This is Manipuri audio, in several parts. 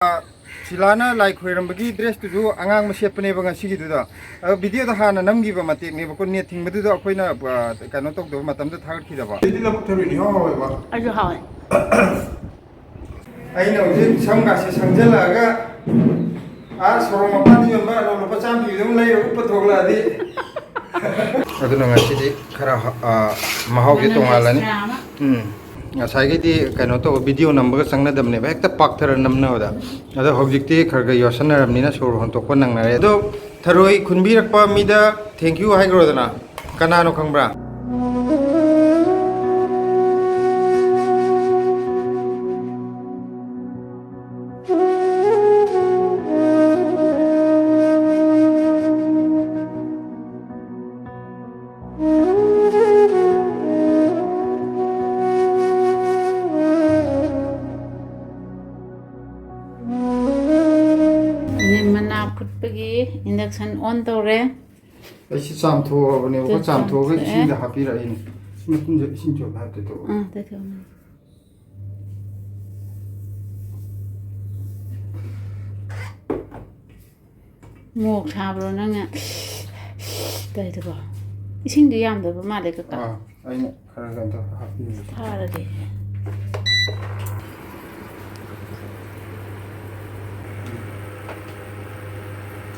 Silana like Huirambagi dress to do Angang Mashepane Sigi to the video the Han and Namgi Mati, never could near thing, but the Aquina cannot talk to Matam the Third Kidaba. Did you tell me, however? Are you how? I know some guys, Angela, ask for my party and Bar of Pacham, you don't lay a Patola. I don't know, I see Mahogi. Asai kano video number sangna damne ba ekta pakthar namna oda ado objecti kharga yosana ramnina sor hon tokpa nangnare ado tharoi khunbirakpa mida thank you haigro dana kanano khangbra Induction on tore. I see some two of an some two in the happy rain. Since you have to do. More cabronanga. Go to go. You seem the young of a medical. I know. Happy.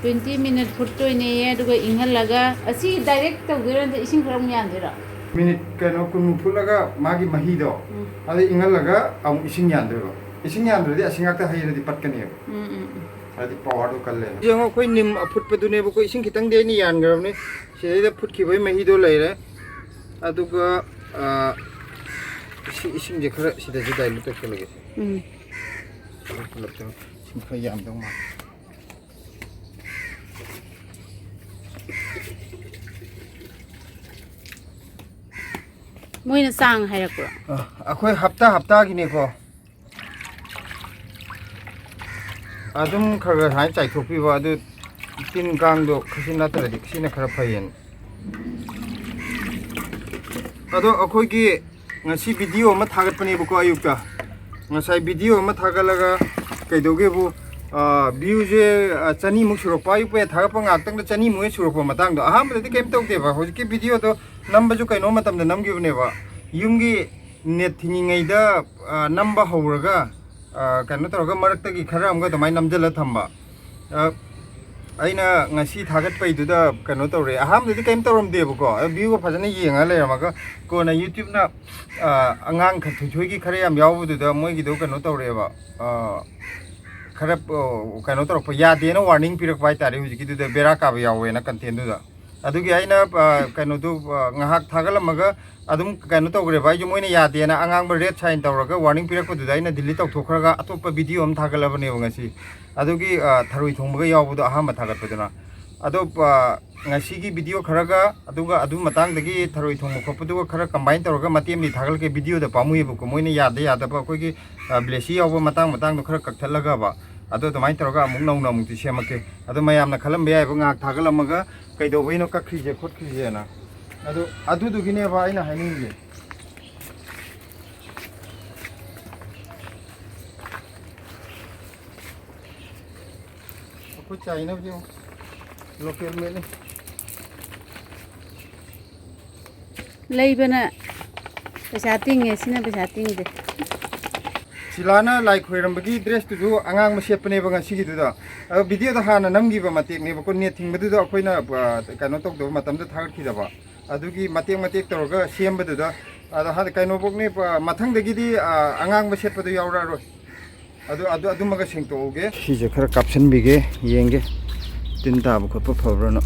20 minutes put to in a to go in Halaga. I see direct of the ising from Yandira. Minute cano Pulaga, Magi Mahido. Other Ingalaga, Ising Yandro. Ising Yandro, the Singaka Hay the Patcania. I the power to Kale. Young Queen him put Padunevo, Ising Kitang Deni Yangarni. She either put Kiwi Mahido later. Aduga Ising the correct, she does it. I look at Kale. Yam. Moina sang hayakura. Akoi hapta gineko. Adum khara hai chai thopi wa adu tin-kang do khasina taradi khasina khara phayen. Ado akoi gi ngasi video ma thagat pani bu ko ayukta. Ngasai video ma thagalaga kaidoge bu view je chani mu suro pa yupe thagapa ngaktang da chani mu suro pa matang do aham de kem tok de ba hoji video do number ju kaino matam da namgi bne ba yumgi net thingi ngai da number hawraga kaino toroga marakta gi khara amga domai namjala thamba aina ngasi thagat pai du da kaino tore aham de kem torom de ba ko view phajana yenga le ramaga ko na youtube na angang kha thoi gi khare am yaw du da moi gi do kaino tore ba kano to ya de no warning pirak pai tare hu ji de bera ka ya we na content du da adu gi aina kano du ngahak thagalamaga adum kano to gre bai ju moina ya de na angang ba red sign tawraga warning pirak ko du da ina delete tok thokraga atopa video am thagalabane ngasi adu gi tharoi thongba yaw bu da ahama thagat paduna adu ngasi gi video kharaga aduga adu matang dagi tharoi thongba khop du khara combine tawraga matiem ni thagal ke video da pamu bu ko moina ya da ba ko gi blesi yaw matang do khara kakthalaga ba ado to mai toroga mung nong nong ti semake ado mayam na khalam be ai ngak thagalamaga kaido boino kakri je khot kri je na adu du gine ba ina haning je ko chai na je local me ne Leibana pesa tinge sina pesa tingde. Silana like Huirambagi dress to do Angang Mashepane Sigi to the video the Han and Namgi Mati, never could near thing, but the Aquina cannot talk to Matam the Third Kidaba. Adugi Mati Toga, Siam Beduda, other had a kind of Matang the Gidi, Angang Mashepa the Yaura. Adumaga sing to Oge. She's a caption bigge, Yenge, Tintab, Copa Poverno.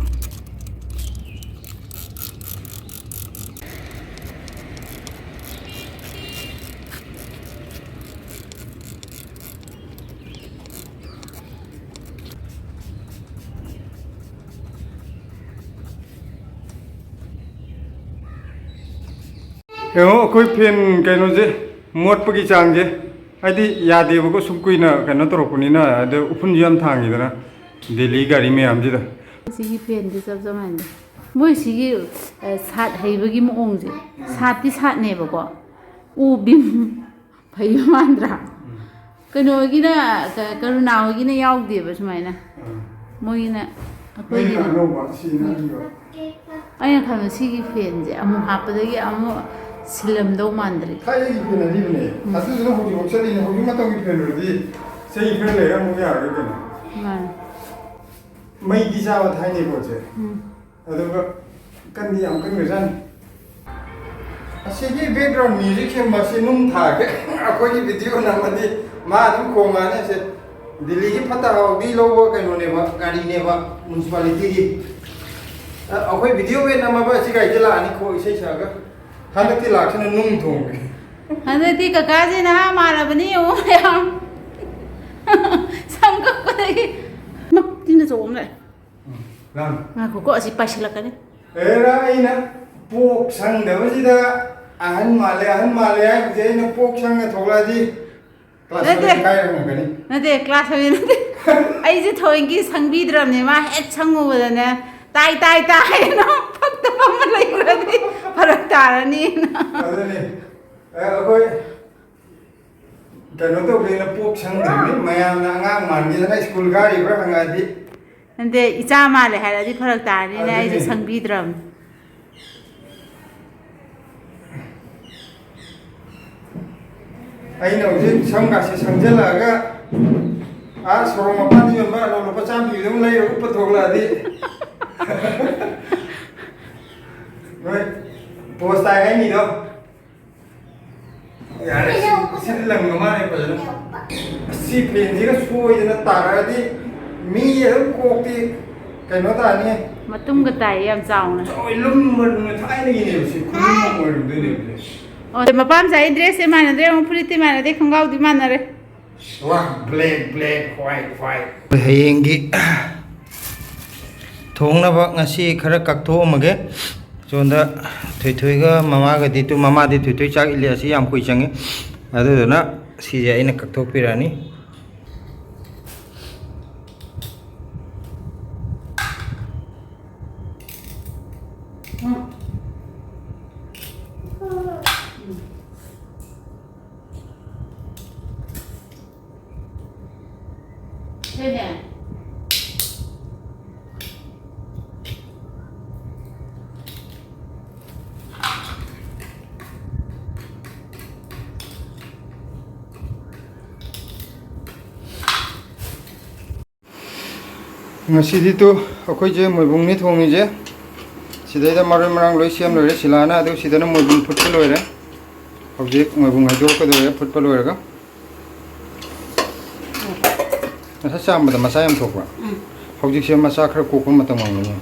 Yo, koi pen kaino je mot pagi chang je adi ya de ko sum kui na kaino to ropuni na de upun jam thang gi na Delhi gari me am ji da sigi pen de sab zaman moi sigi sat heibagi mo ong je sat ti sat ne ba ko u bim phai mandra ꯀꯩꯅꯣꯒꯤꯅ ꯀꯔꯨꯅꯥ ꯍꯣꯏꯒꯤꯅ ꯌꯥꯎꯗꯦꯕ ꯁꯨꯃꯥꯏꯅ ꯃꯣꯏꯒꯤꯅ ꯑꯩꯈꯣꯏꯒꯤꯅ ꯑꯩꯅ ꯈꯟꯕ ꯁꯤꯒꯤ ꯐꯦꯟꯁꯦ ꯑꯃꯨꯛ ꯍꯥꯞꯄꯗꯒꯤ ꯑꯃꯨꯛ ꯁꯤꯜꯂꯝꯗꯧ ꯃꯥꯟꯗ꯭ꯔꯦ ꯊꯥꯏꯅꯒꯤ ꯐꯦꯟ ꯑꯔꯤꯕꯅꯦ ꯑꯗꯨꯗꯨꯅ ꯍꯧꯖꯤꯛꯐꯥꯎ ꯆꯠꯂꯤꯅꯦ ꯍꯧꯖꯤꯛ ꯃꯇꯝꯒꯤ ꯐꯦꯟ ꯑꯣꯏꯔꯗꯤ ꯆꯍꯤ ꯈꯔ ꯂꯩꯔ ꯑꯃꯨꯛ ꯌꯥꯔꯣꯏ ꯀꯩꯅꯣ ꯃꯩꯗꯤ ꯆꯥꯕ ꯊꯥꯏꯅꯩ ꯄꯣꯠꯁꯦ ꯑꯗꯨꯒ ꯀꯟꯗꯤ ꯌꯥꯝ ꯀꯟꯈ꯭ꯔꯖꯥꯠꯅꯤ ꯑꯁꯤꯒꯤ ꯕꯦꯛꯒ꯭ꯔꯥꯎꯟ ꯃ꯭ꯌꯨꯖꯤꯛꯁꯦ ꯃꯁꯤ ꯅꯨꯡ ꯊꯥꯒꯦ ꯑꯩꯈꯣꯏꯒꯤ ꯚꯤꯗꯤꯑꯣ ꯅꯝꯃꯗꯤ ꯃꯥ ꯑꯗꯨꯝ ꯈꯣꯡꯉꯛꯑꯅꯤ ꯑꯁꯦ ꯗꯤꯜꯂꯤꯒꯤ ꯐꯠꯇ ꯍꯥꯎꯗꯤ ꯂꯧꯕ ꯀꯩꯅꯣꯅꯦꯕ ꯒꯥꯔꯤꯅꯦꯕ ꯃ꯭ꯌꯨꯅꯤꯁꯤꯄꯥꯂꯤꯇꯤꯒꯤ ꯑꯩꯈꯣꯏ ꯚꯤꯗꯤꯑꯣ ꯋꯦꯠ ꯅꯝꯃꯕ ꯑꯁꯤ ꯒꯥꯔꯤꯁꯦ ꯂꯥꯛꯑꯅꯤ ꯈꯣ ꯏꯁꯩ ꯁꯛꯑꯒ ꯍꯟꯗꯛꯇꯤ ꯂꯥꯛꯁꯤꯅ ꯅꯨꯡ ꯊꯣꯡꯒꯦ ꯍꯟꯗꯛꯇꯤ ꯀꯀꯥꯁꯦ ꯅꯍꯥ ꯃꯥꯜꯂꯕꯅꯤ ꯌꯦꯡꯉꯣ ꯌꯥꯝ ꯁꯝ ꯀꯛꯄꯗꯒꯤ ꯇꯤꯟ ꯑꯆꯧꯕ ꯑꯃ ꯂꯥꯛꯑꯦ ꯉꯥꯏꯈꯣꯀꯣ ꯑꯁꯤ ꯄꯥꯏꯁꯤꯜꯂꯛꯀꯅꯤ ꯑꯦꯔꯥ ꯑꯩꯅ ꯄꯣꯛ ꯁꯪꯗꯕꯁꯤꯗ ꯑꯍꯟ ꯃꯥꯜꯂꯦ ꯍꯥꯏꯕꯁꯦ ꯑꯩꯅ ꯄꯣꯛ ꯁꯪꯉ ꯊꯣꯛꯂꯛꯑꯗꯤ ꯀ꯭ꯂꯥꯁ 7 ꯀꯥꯏꯔꯝꯒꯅꯤ ꯅꯠꯇꯦ ꯀ꯭ꯂꯥꯁ 7 ꯅꯠꯇꯦ ꯑꯩꯁꯦ ꯊꯣꯏꯒꯤ ꯁꯪꯕꯤꯗ꯭ꯔꯕꯅꯦ ꯃꯥ ꯍꯦꯛ ꯁꯪꯉꯨꯕꯗꯅꯦ ꯇꯥꯏ ꯍꯥꯏꯅ ꯐꯛꯇꯕ ꯑꯃ ꯂꯩꯈ꯭ꯔꯗꯤ ꯐꯔꯛ ꯇꯥꯔꯅꯤꯅ ꯑꯗꯨꯅꯤ ꯑꯩꯈꯣꯏ ꯀꯩꯅꯣ ꯇꯧꯒꯦꯅ ꯄꯣꯛ ꯁꯪꯗ꯭ꯔꯤꯅꯤ ꯃꯌꯥꯝꯅ ꯑꯉꯥꯡ ꯃꯥꯟꯈꯤꯗꯅ ꯁ꯭ꯀꯨꯜ ꯀꯥꯔꯤꯕ꯭ꯔꯥ ꯍꯪꯉꯛꯑꯗꯤ ꯅꯠꯇꯦ ꯏꯆꯥ ꯃꯥꯜꯂꯦ ꯍꯥꯏꯔꯗꯤ ꯐꯔꯛ ꯇꯥꯔꯅꯤꯅ ꯑꯩꯁꯦ ꯁꯪꯕꯤꯗ꯭ꯔꯕꯅꯦ ꯑꯩꯅ ꯍꯧꯖꯤꯛ ꯁꯝꯒꯥꯁꯦ ꯁꯪꯖꯜꯂꯛꯑꯒ ꯁꯣꯔꯣꯛ ꯃꯄꯥꯟꯗ ꯌꯣꯟꯕ ꯑꯂꯨ ꯂꯨꯄꯥ ꯆꯥꯝꯃ ꯄꯤꯕꯗ ꯑꯃꯨꯛ ꯂꯩꯔꯒ ꯎꯞꯄ ꯊꯣꯛꯂꯛꯑꯗꯤ ꯅꯣꯏ ꯄꯣꯁ ꯇꯥꯏ ꯍꯥꯏꯅꯤꯗꯣ ꯌꯥꯔꯦ ꯁꯤꯗꯤ ꯂꯪꯕ ꯃꯥꯜꯂꯦ ꯐꯖꯅ ꯁꯤ ꯐꯦꯟꯁꯤꯒ ꯁꯣꯏꯗꯅ ꯇꯥꯔꯛꯑꯗꯤ ꯃꯤ ꯑꯗꯨꯝ ꯀꯣꯛꯇꯤ ꯀꯩꯅꯣ ꯇꯥꯅꯤ ꯃꯇꯨꯡꯒ ꯇꯥꯏ ꯌꯥꯝ ꯆꯥꯎꯅ ꯂꯨꯝꯕ ꯊꯥꯏꯅꯒꯤꯅꯦꯕ ꯁꯤ ꯈꯨꯂꯨꯝ ꯑꯃ ꯑꯣꯏꯔꯝꯗꯣꯏꯅꯦꯕ ꯑꯣ ꯃꯄꯥ ꯃꯆꯥꯒꯤ ꯗ꯭ꯔꯦꯁꯁꯦ ꯃꯥꯟꯅꯗ꯭ꯔꯦ ꯑꯃꯨꯛ ꯐꯨꯔꯤꯠꯇꯤ ꯃꯥꯟꯅꯗꯦ ꯈꯣꯡꯒ꯭ꯔꯥꯎꯗꯤ ꯃꯥꯟꯅꯔꯦ ꯋꯥ ꯕ꯭ꯂꯦꯛ ꯋꯥꯏꯠ ꯍꯌꯦꯡꯒꯤ ꯊꯣꯡꯅꯕ ꯉꯁꯤ ꯈꯔ ꯀꯛꯊꯣꯛꯑꯝꯃꯒꯦ ꯁꯣꯝꯗ ꯊꯣꯏꯊꯣꯏꯒ ꯃꯃꯥꯒꯗꯤ ꯃꯃꯥꯗꯤ ꯊꯣꯏꯊꯣꯏ ꯆꯥꯛ ꯏꯜꯂꯤ ꯑꯁꯤ ꯌꯥꯝ ꯀꯨꯏ ꯆꯪꯉꯤ ꯑꯗꯨꯗꯨꯅ ꯁꯤꯁꯦ ꯑꯩꯅ ꯀꯛꯊꯣꯛꯄꯤꯔꯛꯑꯅꯤ ꯉꯁꯤꯗꯤ ꯑꯩꯈꯣꯏꯁꯦ ꯃꯣꯏꯕꯨꯡꯅꯤ ꯊꯣꯡꯉꯤꯁꯦ ꯁꯤꯗꯩꯗ ꯃꯔꯣꯏ ꯃꯔꯥꯡ ꯂꯣꯏ ꯁꯦꯝ ꯂꯣꯏꯔꯦ ꯁꯤꯂꯥꯅ ꯑꯗꯨ ꯁꯤꯗꯅ ꯃꯣꯏꯕꯨꯡ ꯐꯨꯠꯄ ꯂꯣꯏꯔꯦ ꯍꯧꯖꯤꯛ ꯃꯣꯏꯕꯨꯡ ꯍꯩꯗꯣꯛꯀꯗꯧꯔꯦ ꯐꯨꯠꯄ ꯂꯣꯏꯔꯒ ꯉꯁꯥꯏ ꯆꯥꯝꯕꯗ ꯃꯆꯥ ꯌꯥꯝ ꯊꯣꯛꯄ ꯍꯧꯖꯤꯛꯁꯦ ꯃꯆꯥ ꯈꯔ ꯀꯣꯛꯄ ꯃꯇꯝ ꯑꯣꯏꯒꯅꯤ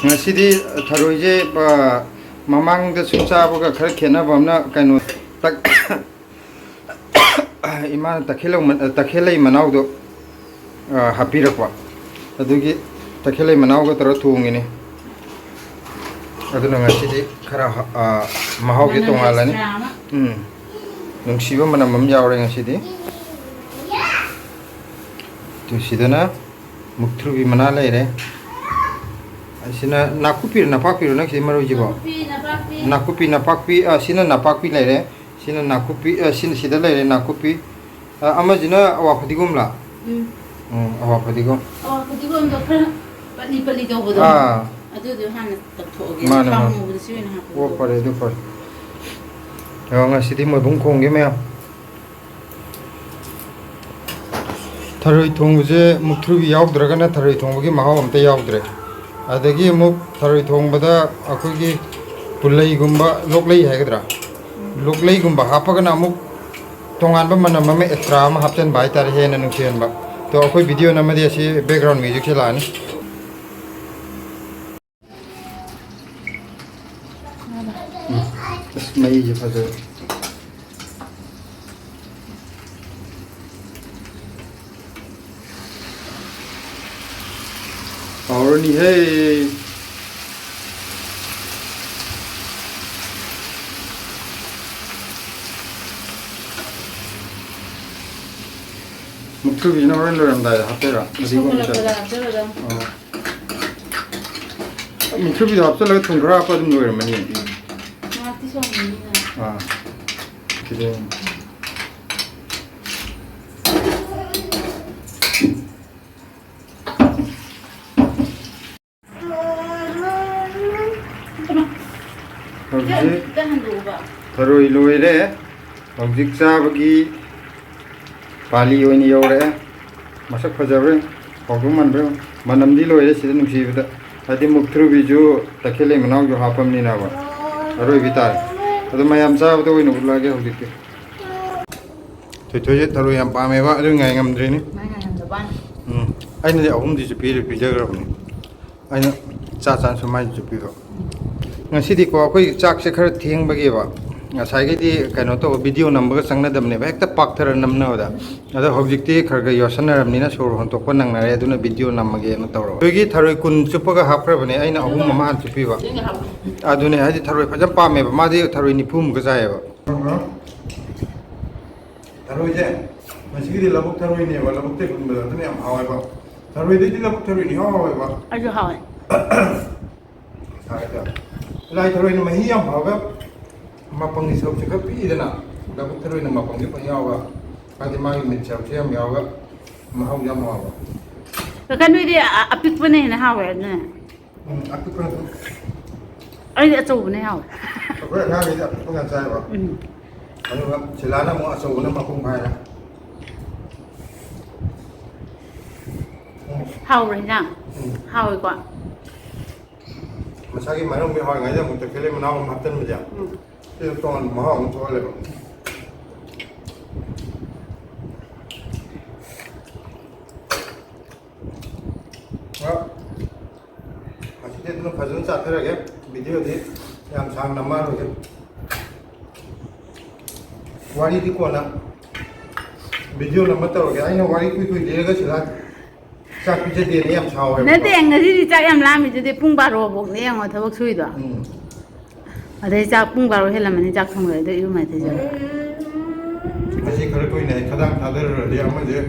ꯉꯁꯤꯗꯤ ꯊꯔꯣꯏꯁꯦ ꯃꯃꯥꯡꯗꯁꯨ ꯆꯥꯕꯒ ꯈꯔ ꯈꯦꯠꯅꯕ ꯑꯃꯅ ꯀꯩꯅꯣ 이마는 딱헬레이 만나오도 하피럭과 어두기 딱헬레이 만나오고 들어 투웅이니 어두는 같이 카라 마하오게 동알라니 농시범 만나 멈자오래 같이 두시드나 묵트루비 만나래래 아시나 나쿠피르 나파피르 낚시 마루지고 나쿠피 아시나 나파피 레래 시는 나쿠피 시는 시달래래 나쿠피 아마지나 아와파디곰라 아와파디곰 아와파디곰도 빨리 도보도 아두도 하나 덮어오게 방무도 시원히 하고 오 빠레도 빠레 영아 시디 뭐 봉콩게 매야 타로이 통부제 묵트루비 야우드라가나 타로이 통부기 마하오 엄때 야우드래 아데기 묵 타로이 통보다 아쿠기 불레이곰바 lokle이 하게더라 lokleigumba hapagana amuk tonganba manam ama extra ama hapchen bai tar hena nungsianba to akoi video namadi asi background music chelani mai je fado power ni hey 묵투비 나오는 거란다 합대라 그리고 묵투비도 합절하게 통그라 빠진 거라면 아 Sini. Hojik tharoi loire. Hojik sabagi pali oini yore. Masak fajabre. Hogum manbre. Manamdi loire sida nungsi bida. Adi muktru biju takele manau jo hapam ni nawa. Aroi bitar. Ado mayam sabdo oini ulage hojik ke. Thoi tharoi yam pame ba adu ngai ngamdre ni. Ngai ngam da ban. Aina de ahum di jupi pijagrabni. Aina cha chan sumai jupi do. Ngasi ko akoi chak se khar theng bagi ba. Ngasai gi di kaino to video number sangna damne ba ekta pakthar namna da. Ada hojik ti khar ga yosana ramni na sor hon to ko nang nare aduna video namage na tawro. Gi tharoi kun chupaga hapra bane aina ahum mama han jupi ba. Adune hadi tharoi phajam pame ba ma di tharoi ni phum ga jae ba. Tharoi je masigi labuk tharoi ne ba labuk te kun ba adune am hawai ba. Tharoi di labuk tharoi ni hawai ba. Aju hawai. Lai tharoi na mahi am hawa mapang ni sau chika pi dana labuk tharoi na mapang ni pa yawa adi mai mit chau chiam yawa mahau yam hawa Kan ni apik bane na hawai na. Aku kan Ai da chau bane hawai. aku na ni da aku kan sai ba anu ga chilana mo asau na mapung bai na Hawai na. Hawai kwa. Masagi manong mi hoi ngai da mu takele manau matan mi ja ti ton mahau mu to le ba masih itu fajon sa thara ge video di yang sang nama ro ge wari di ko na video nama to ge ai no wari kui kui de ga sila sa pi je de ne yam chao he Na te ngasi di chak yam lami de pung baro bok ne yang thawak sui do. Adai chak pung baro helamani chak thong le de yu mai te ja. masih khare koi ne khadang thadar ro de am je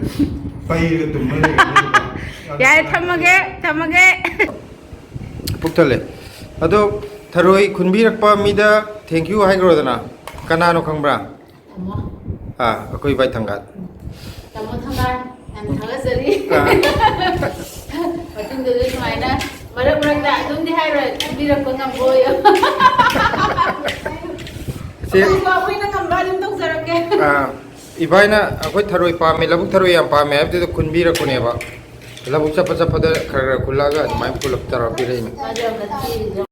pai ge tum ne Ya thamage. Puktale ado tharoi khunbirakpa mida thank you hai grodana kana no khangbra akoi bai thangat Tamo thangan an thaga sari. Patung de mai na marak da dum di hai ro birak ko ngam boy. se Ba koi na ngam ba dum tok sarake. ibaina akoi tharoi pa me labuk tharoi yam pa me abde khunbirak ko ne ba labuk chapa chapa da khara khulaga mai pulap tara pirei Ba ja